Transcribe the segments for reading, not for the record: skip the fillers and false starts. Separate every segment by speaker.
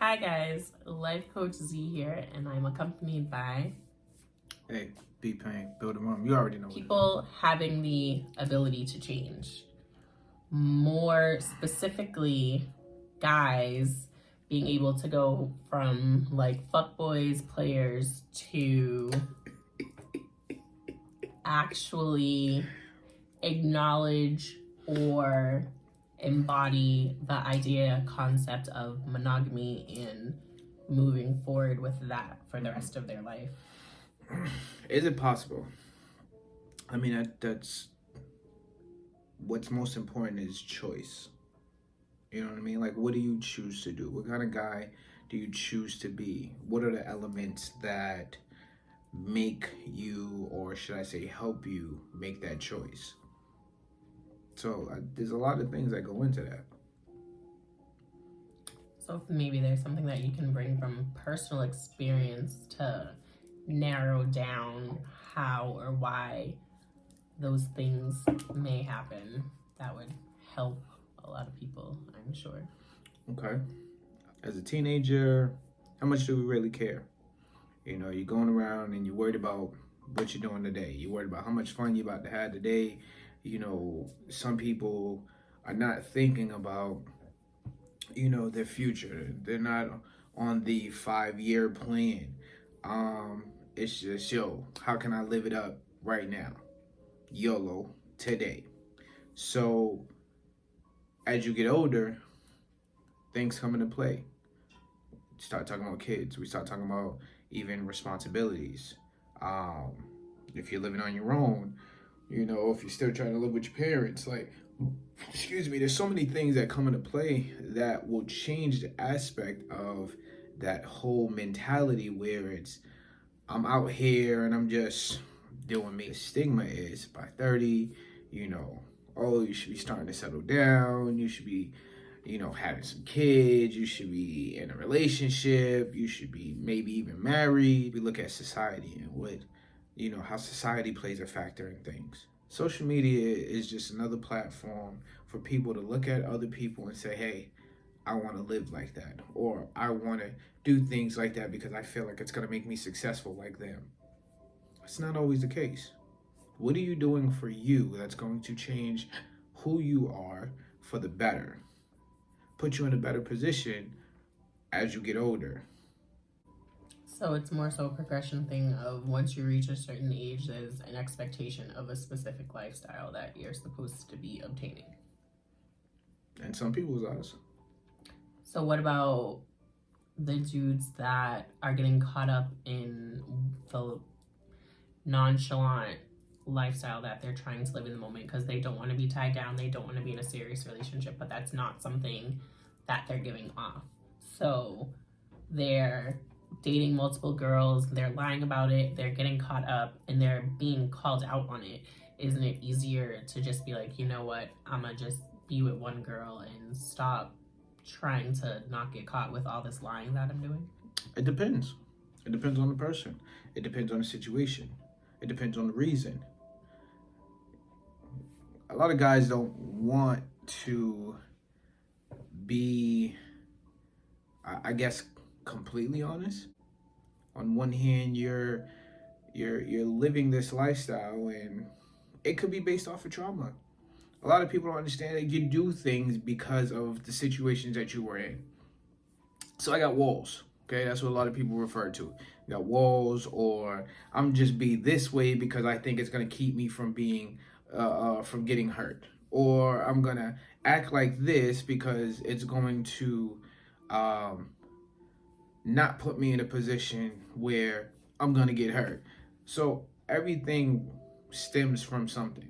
Speaker 1: Hi guys, Life Coach Z here, and I'm accompanied by
Speaker 2: Hey, be Payne, build a room. You already know
Speaker 1: people having the ability to change. More specifically, guys being able to go from like fuckboys players to actually acknowledge or embody the idea concept of monogamy and moving forward with that for the rest of their life.
Speaker 2: Is it possible? I mean, that's what's most important is choice. You know what I mean? Like, what do you choose to do? What kind of guy do you choose to be? What are the elements that make you, or should I say, help you make that choice? So, there's a lot of things that go into that.
Speaker 1: So maybe there's something that you can bring from personal experience to narrow down how or why those things may happen. That would help a lot of people, I'm sure.
Speaker 2: Okay. As a teenager, how much do we really care? You know, you're going around and you're worried about what you're doing today. You're worried about how much fun you're about to have today. You know, some people are not thinking about, their future. They're not on the 5-year plan. It's just, how can I live it up right now? YOLO today. So as you get older, things come into play. Start talking about kids. We start talking about even responsibilities. If you're living on your own, if you're still trying to live with your parents, there's so many things that come into play that will change the aspect of that whole mentality where it's, I'm out here and I'm just doing me. The stigma is by 30, you should be starting to settle down. You should be, having some kids. You should be in a relationship. You should be maybe even married. We look at society and how society plays a factor in things. Social media is just another platform for people to look at other people and say, hey, I want to live like that, or I want to do things like that because I feel like it's going to make me successful like them. It's not always the case. What are you doing for you that's going to change who you are for the better? Put you in a better position as you get older.
Speaker 1: So it's more so a progression thing of once you reach a certain age, there's an expectation of a specific lifestyle that you're supposed to be obtaining.
Speaker 2: And some people's eyes.
Speaker 1: So what about the dudes that are getting caught up in the nonchalant lifestyle that they're trying to live in the moment because they don't want to be tied down, they don't want to be in a serious relationship, but that's not something that they're giving off. So they're dating multiple girls, they're lying about it, they're getting caught up, and they're being called out on it. Isn't it easier to just be like, you know what, I'm gonna just be with one girl and stop trying to not get caught with all this lying that I'm doing?
Speaker 2: It depends. It depends on the person. It depends on the situation. It depends on the reason. A lot of guys don't want to be, I guess, completely honest. On one hand, you're living this lifestyle, and it could be based off of trauma. A lot of people don't understand that you do things because of the situations that you were in. So I got walls. Okay, that's what a lot of people refer to. You got walls, or I'm just be this way because I think it's gonna keep me from being, from getting hurt, or I'm gonna act like this because it's going to, not put me in a position where I'm gonna get hurt. So everything stems from something.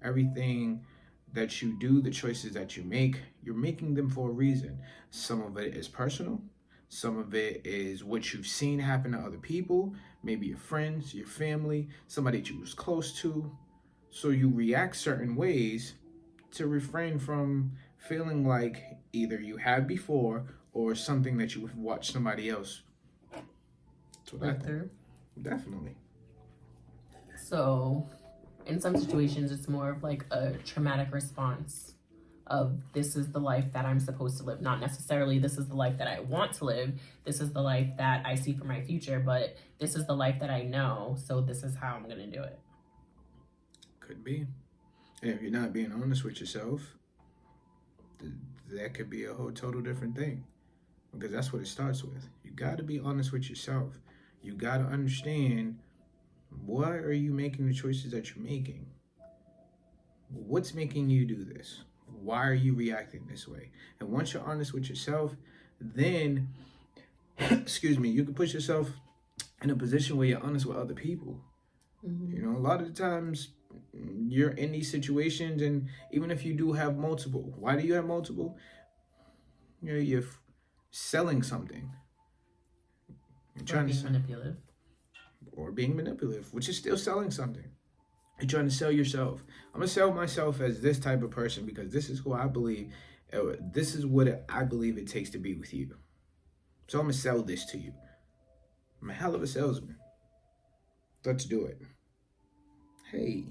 Speaker 2: Everything that you do, the choices that you make, you're making them for a reason. Some of it is personal. Some of it is what you've seen happen to other people, maybe your friends, your family, somebody that you was close to. So you react certain ways to refrain from feeling like either you have before or something that you have watched somebody else. So that through. Definitely.
Speaker 1: So in some situations, it's more of like a traumatic response of this is the life that I'm supposed to live. Not necessarily this is the life that I want to live. This is the life that I see for my future, but this is the life that I know. So this is how I'm going to do it.
Speaker 2: Could be. And if you're not being honest with yourself, that could be a whole total different thing. Because that's what it starts with. You got to be honest with yourself. You got to understand, why are you making the choices that you're making? What's making you do this? Why are you reacting this way? And once you're honest with yourself, then, excuse me, you can put yourself in a position where you're honest with other people. You know, a lot of the times you're in these situations, and even if you do have multiple, why do you have multiple? You're selling something. You're trying
Speaker 1: being manipulative.
Speaker 2: Or being manipulative, which is still selling something. You're trying to sell yourself. I'm going to sell myself as this type of person because this is who I believe, this is what I believe it takes to be with you. So I'm going to sell this to you. I'm a hell of a salesman. Let's do it. Hey.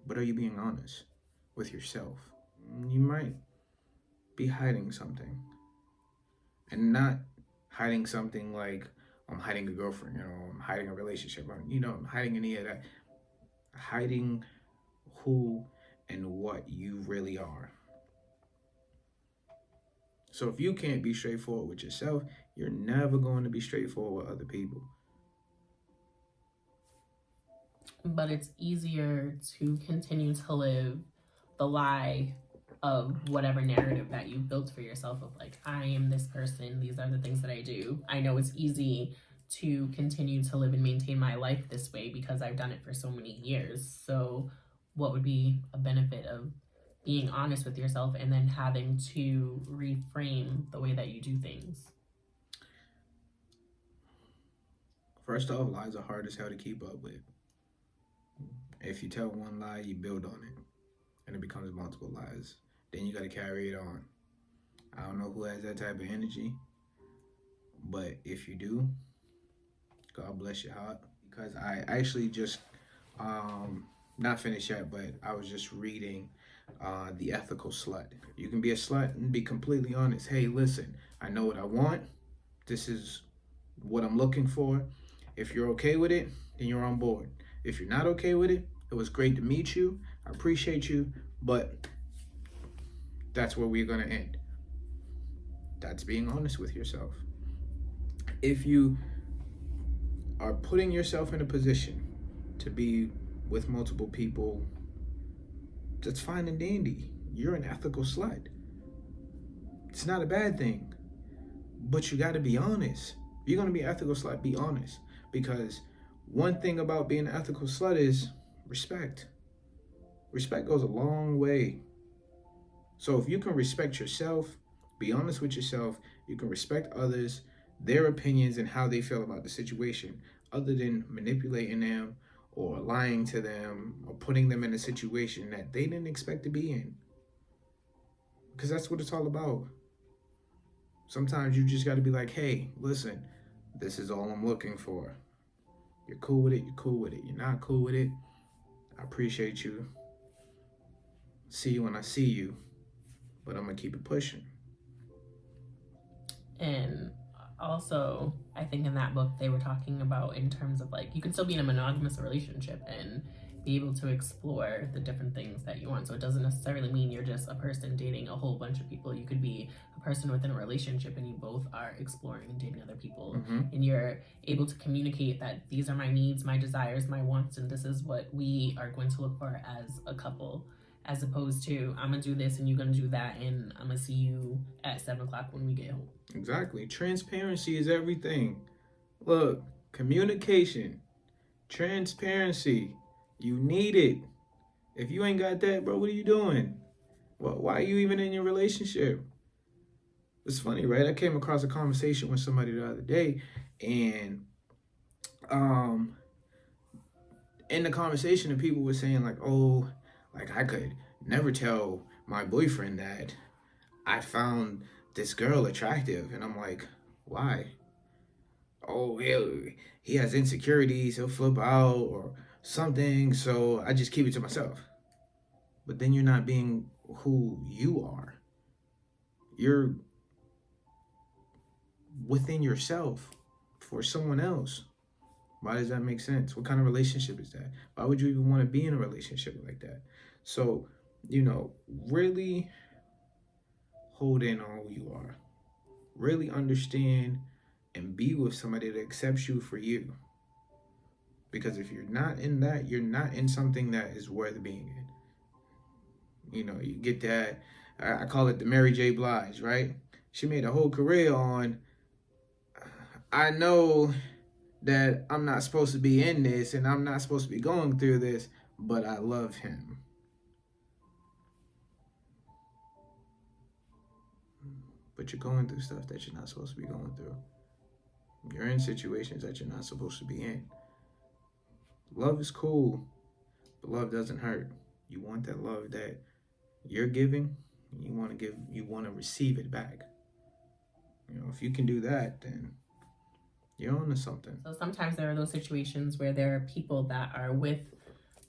Speaker 2: But are you being honest with yourself? You might be hiding something. And not hiding something like, I'm hiding a girlfriend, I'm hiding a relationship, I'm hiding any of that. Hiding who and what you really are. So if you can't be straightforward with yourself, you're never going to be straightforward with other people.
Speaker 1: But it's easier to continue to live the lie of whatever narrative that you've built for yourself of like, I am this person, these are the things that I do. I know it's easy to continue to live and maintain my life this way because I've done it for so many years. So what would be a benefit of being honest with yourself and then having to reframe the way that you do things?
Speaker 2: First off, lies are hard as hell to keep up with. If you tell one lie, you build on it, and it becomes multiple lies. Then you got to carry it on. I don't know who has that type of energy, but if you do, God bless your heart. Because I actually just, not finished yet, but I was just reading The Ethical Slut. You can be a slut and be completely honest. Hey, listen, I know what I want. This is what I'm looking for. If you're okay with it, then you're on board. If you're not okay with it, it was great to meet you. I appreciate you, but that's where we're going to end. That's being honest with yourself. If you are putting yourself in a position to be with multiple people, that's fine and dandy. You're an ethical slut. It's not a bad thing, but you got to be honest. If you're going to be an ethical slut, be honest. Because one thing about being an ethical slut is respect. Respect goes a long way. So if you can respect yourself, be honest with yourself, you can respect others, their opinions and how they feel about the situation, other than manipulating them or lying to them or putting them in a situation that they didn't expect to be in. Because that's what it's all about. Sometimes you just got to be like, hey, listen, this is all I'm looking for. You're cool with it, you're cool with it. You're not cool with it, I appreciate you. See you when I see you, but I'm going to keep it pushing.
Speaker 1: And also, I think in that book, they were talking about in terms of like, you can still be in a monogamous relationship and be able to explore the different things that you want. So it doesn't necessarily mean you're just a person dating a whole bunch of people. You could be a person within a relationship and you both are exploring and dating other people. And you're able to communicate that these are my needs, my desires, my wants, and this is what we are going to look for as a couple. As opposed to, I'm going to do this and you're going to do that and I'm going to see you at 7 o'clock when we get home.
Speaker 2: Exactly. Transparency is everything. Look, communication, transparency, you need it. If you ain't got that, bro, what are you doing? Well, why are you even in your relationship? It's funny, right? I came across a conversation with somebody the other day, and in the conversation, the people were saying like, oh, like I could never tell my boyfriend that I found this girl attractive. And I'm like, why? Oh, he has insecurities, he'll flip out or something, so I just keep it to myself. but then you're not being who you are. You're within yourself for someone else. Why does that make sense? What kind of relationship is that? Why would you even want to be in a relationship like that? So, really hold in on who you are. Really understand and be with somebody that accepts you for you. Because if you're not in that, you're not in something that is worth being in. You get that. I call it the Mary J. Blige, right? She made a whole career on, I know that I'm not supposed to be in this and I'm not supposed to be going through this, but I love him. But you're going through stuff that you're not supposed to be going through. You're in situations that you're not supposed to be in. Love is cool, but love doesn't hurt. You want that love that you're giving, you want to receive it back. If you can do that, then you're on to something.
Speaker 1: So sometimes there are those situations where there are people that are with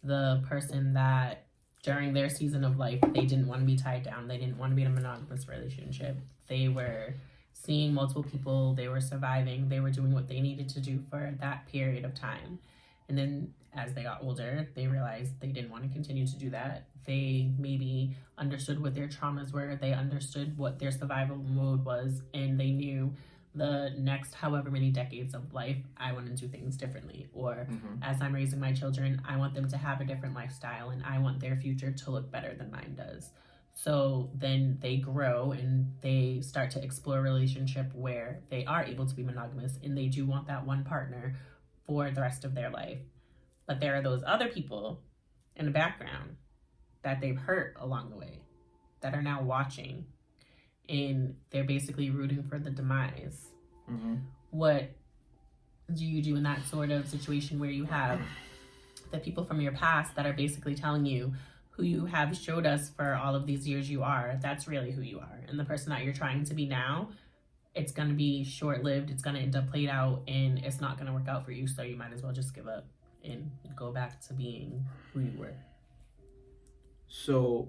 Speaker 1: the person that during their season of life, they didn't want to be tied down. They didn't want to be in a monogamous relationship. They were seeing multiple people. They were surviving. They were doing what they needed to do for that period of time. And then as they got older, they realized they didn't want to continue to do that. They maybe understood what their traumas were. They understood what their survival mode was. And they knew the next however many decades of life, I want to do things differently. Or as I'm raising my children, I want them to have a different lifestyle and I want their future to look better than mine does. So then they grow and they start to explore a relationship where they are able to be monogamous and they do want that one partner for the rest of their life. But there are those other people in the background that they've hurt along the way that are now watching and they're basically rooting for the demise. What do you do in that sort of situation where you have the people from your past that are basically telling you who you have showed us for all of these years you are, that's really who you are. And the person that you're trying to be now, it's going to be short-lived, it's going to end up played out, and it's not going to work out for you, so you might as well just give up and go back to being who you were.
Speaker 2: So